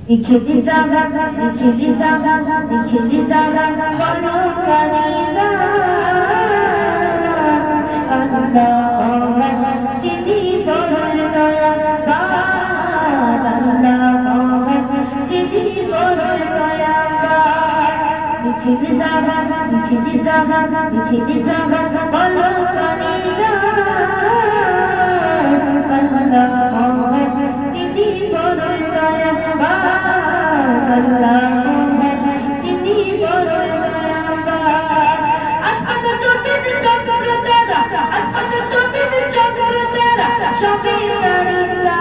निखिल जागा बोलो करीना अल्लाह तिनी बड़ो दयाबान अल्लाह तिनी बड़ो दयाबान निखिल जागा बोलो करीना अल्लाह तिनी बड़ो दयाबान अल्लाह तिनी बड़ो दयाबान आसमान जमीन चक्र तेरा आसमान जमीन चक्र तेरा सभी तारीला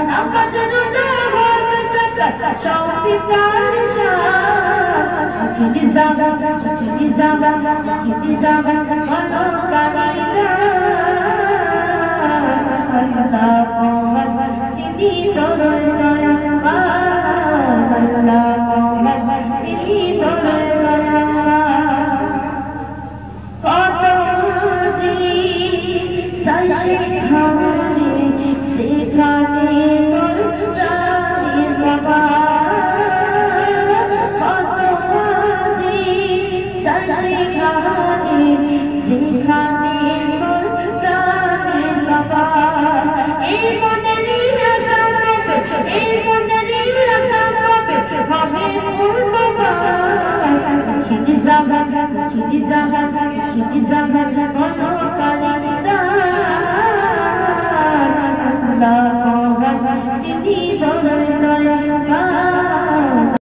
नामाज रोजा हज ज़कात सभी तारीशा निखिल जागा बोलो करीना अल्लाह तिनी बड़ो दयाबान अल्लाह तिनी बड़ो दयाबान कत जी चाই সেখানে যেখানে তোর প্রাণের বাবা কত জি চাই সেখানে যেখানে তোর প্রাণের বাবা এই মনেরই আশা কবে হবে পূর্ণবান নিখেল জাগা বলো